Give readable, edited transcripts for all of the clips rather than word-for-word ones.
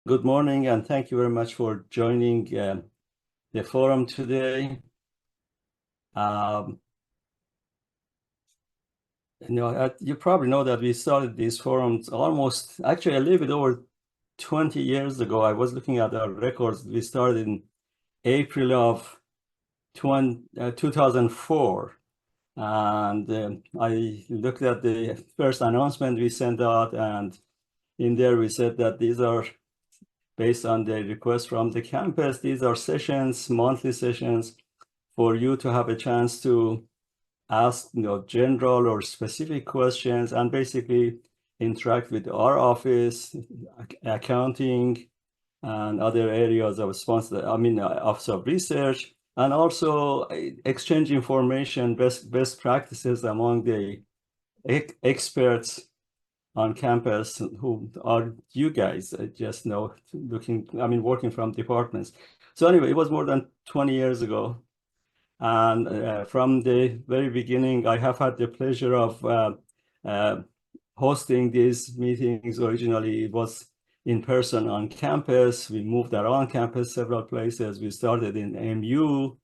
Good morning, and thank you very much for joining the forum today. You probably know that we started these forums actually a little bit over 20 years ago. I was looking at our records. We started in April of 2004. And I looked at the first announcement we sent out, and in there we said that these are based on the request from the campus. These are sessions, monthly sessions, for you to have a chance to ask general or specific questions and basically interact with our office, accounting, and other areas of Office of Research, and also exchange information, best practices among the experts on campus who are you guys, working from departments. So anyway, it was more than 20 years ago. And from the very beginning, I have had the pleasure of hosting these meetings. Originally, it was in person on campus. We moved around campus several places. We started in MU,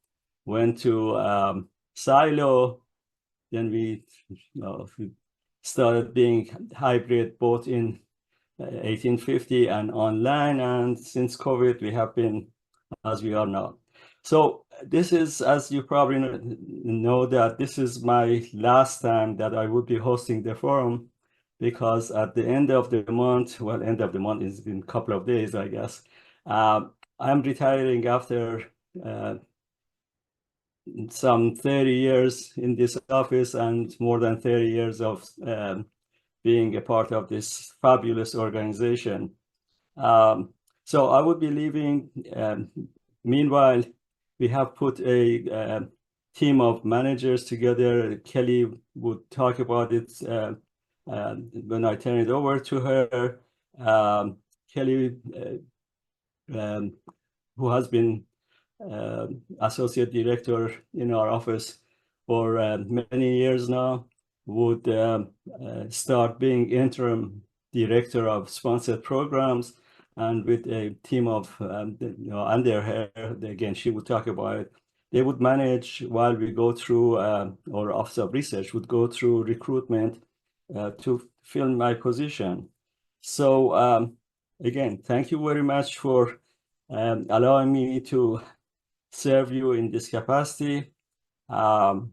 went to Silo, then we started being hybrid both in 1850 and online. And since COVID, we have been as we are now. So this is, as you probably know, that this is my last time that I would be hosting the forum, because at the end of the month, end of the month is in a couple of days, I guess, I'm retiring after some 30 years in this office and more than 30 years of being a part of this fabulous organization. So I would be leaving. Meanwhile, we have put a team of managers together. Kelly would talk about it when I turn it over to her. Kelly, who has been associate director in our office for many years now, would start being interim director of sponsored programs, and with a team of under her, again, she would talk about it. They would manage while we go through, or Office of Research would go through recruitment to fill my position. So again, thank you very much for allowing me to serve you in this capacity. I'll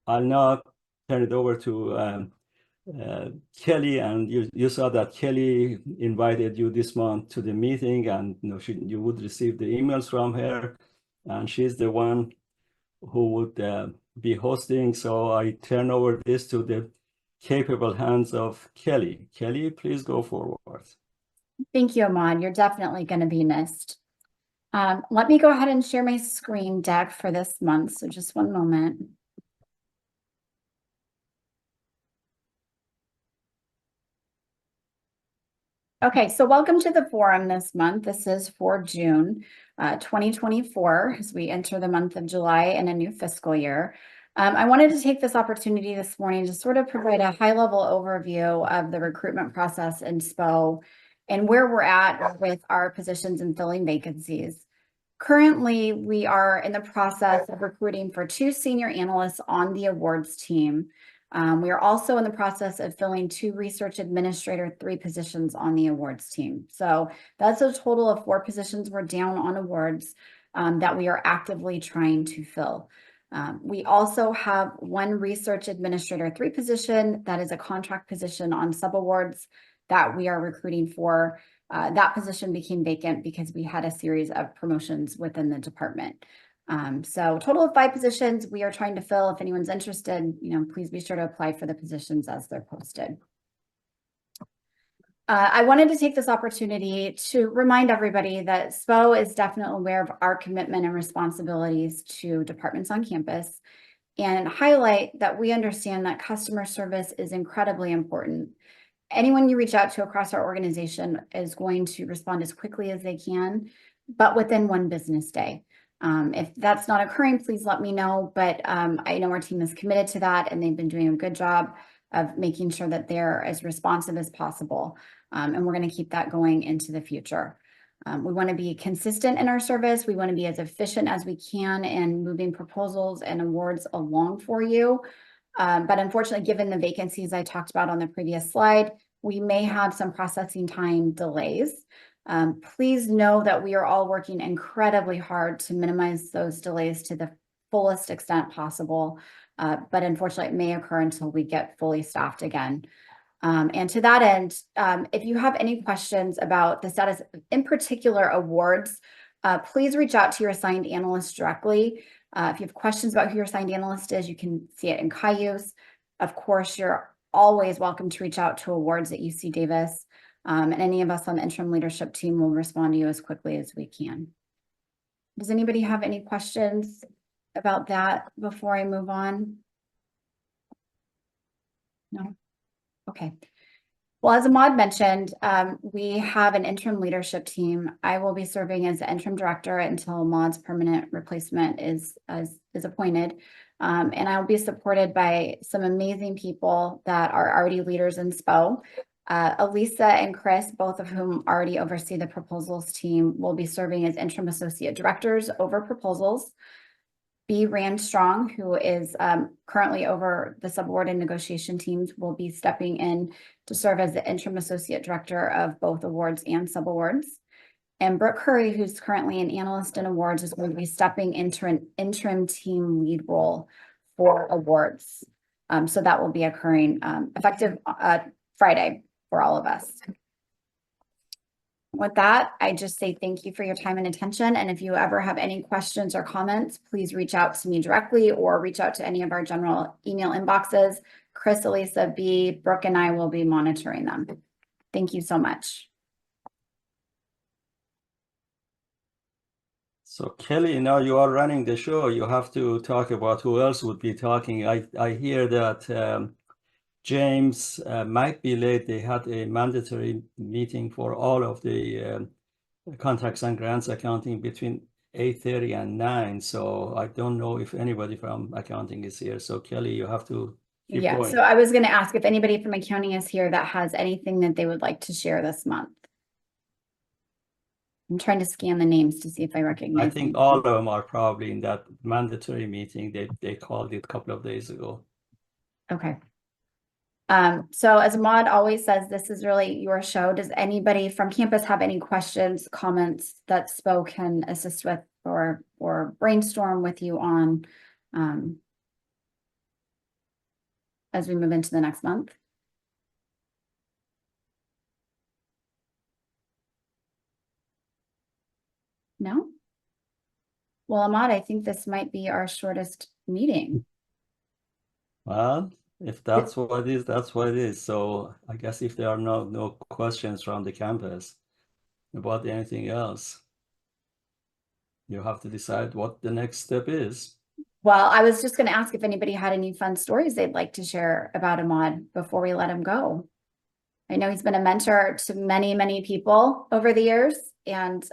now turn it over to Kelly, and you saw that Kelly invited you this month to the meeting, and you would receive the emails from her, and she's the one who would be hosting. So I turn over this to the capable hands of Kelly. Kelly, please go forward. Thank you, Ahmad. You're definitely going to be missed. Let me go ahead and share my screen deck for this month. So just one moment. Okay, so welcome to the forum this month. This is for June 2024, as we enter the month of July in a new fiscal year. I wanted to take this opportunity this morning to sort of provide a high-level overview of the recruitment process in SPO and where we're at with our positions and filling vacancies. Currently, we are in the process of recruiting for 2 senior analysts on the awards team. We are also in the process of filling 2 research administrator, 3 positions on the awards team. So that's a total of 4 positions we're down on awards that we are actively trying to fill. We also have 1 research administrator, 3 position that is a contract position on subawards that we are recruiting for. That position became vacant because we had a series of promotions within the department. So total of 5 positions we are trying to fill. If anyone's interested, please be sure to apply for the positions as they're posted. I wanted to take this opportunity to remind everybody that SPO is definitely aware of our commitment and responsibilities to departments on campus, and highlight that we understand that customer service is incredibly important. Anyone you reach out to across our organization is going to respond as quickly as they can, but within 1 business day. If that's not occurring, please let me know, but I know our team is committed to that, and they've been doing a good job of making sure that they're as responsive as possible. And we're going to keep that going into the future. We want to be consistent in our service. We want to be as efficient as we can in moving proposals and awards along for you. But unfortunately, given the vacancies I talked about on the previous slide, we may have some processing time delays. Please know that we are all working incredibly hard to minimize those delays to the fullest extent possible. But unfortunately, it may occur until we get fully staffed again. And to that end, if you have any questions about the status, in particular awards, please reach out to your assigned analyst directly. If you have questions about who your assigned analyst is, you can see it in Cayuse. Of course, you're always welcome to reach out to awards at UC Davis. And any of us on the interim leadership team will respond to you as quickly as we can. Does anybody have any questions about that before I move on? No? Okay. Well, as Ahmad mentioned, we have an interim leadership team. I will be serving as the interim director until Ahmad's permanent replacement is appointed. And I'll be supported by some amazing people that are already leaders in SPO. Elisa and Chris, both of whom already oversee the proposals team, will be serving as interim associate directors over proposals. B. Rand Strong, who is currently over the subaward and negotiation teams, will be stepping in to serve as the interim associate director of both awards and subawards. And Brooke Curry, who's currently an analyst in awards, is going to be stepping into an interim team lead role for awards. So that will be occurring effective Friday for all of us. With that, I just say thank you for your time and attention. And if you ever have any questions or comments, please reach out to me directly or reach out to any of our general email inboxes. Chris, Elisa, B, Brooke, and I will be monitoring them. Thank you so much. So Kelly, now you are running the show. You have to talk about who else would be talking. I hear that James might be late. They had a mandatory meeting for all of the contracts and grants accounting between 8:30 and 9. So I don't know if anybody from accounting is here. So Kelly, you have to keep going. So I was going to ask if anybody from accounting is here that has anything that they would like to share this month. I'm trying to scan the names to see if I recognize. I think all of them are probably in that mandatory meeting. They called it a couple of days ago. Okay. So as Ahmad always says, this is really your show. Does anybody from campus have any questions, comments that SPO can assist with or brainstorm with you on as we move into the next month? No? Well, Ahmad, I think this might be our shortest meeting. Well, if that's what it is, that's what it is. So I guess if there are no questions from the campus about anything else, you have to decide what the next step is. Well, I was just going to ask if anybody had any fun stories they'd like to share about Ahmad before we let him go. I know he's been a mentor to many, many people over the years. And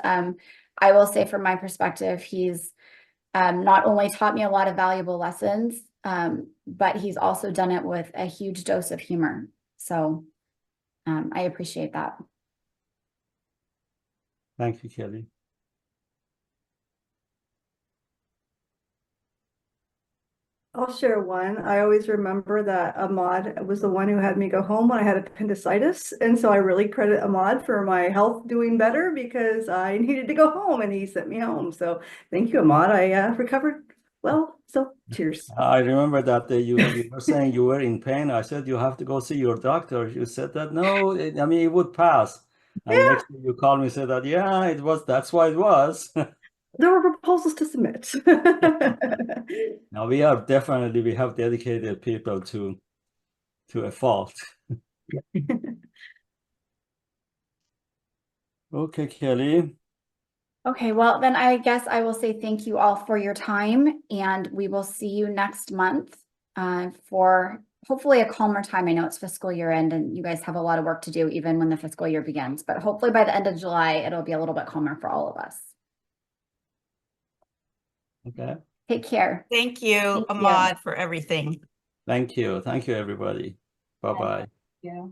I will say from my perspective, he's not only taught me a lot of valuable lessons, but he's also done it with a huge dose of humor. So I appreciate that. Thank you, Kelly. I'll share one. I always remember that Ahmad was the one who had me go home when I had appendicitis. And so I really credit Ahmad for my health doing better because I needed to go home and he sent me home. So thank you, Ahmad. I recovered well. So cheers. I remember that day you were saying you were in pain. I said, you have to go see your doctor. You said that, no, I mean, it would pass. And next thing you called me and said that, yeah, that's why it was. There were proposals to submit. Now we have dedicated people to a fault. Okay, Kelly. Okay, well, then I guess I will say thank you all for your time, and we will see you next month for hopefully a calmer time. I know it's fiscal year end and you guys have a lot of work to do even when the fiscal year begins, but hopefully by the end of July, it'll be a little bit calmer for all of us. Okay. Take care. Thank you, Thank Ahmad, you. for everything. Thank you. Thank you, everybody. Bye-bye. Yeah.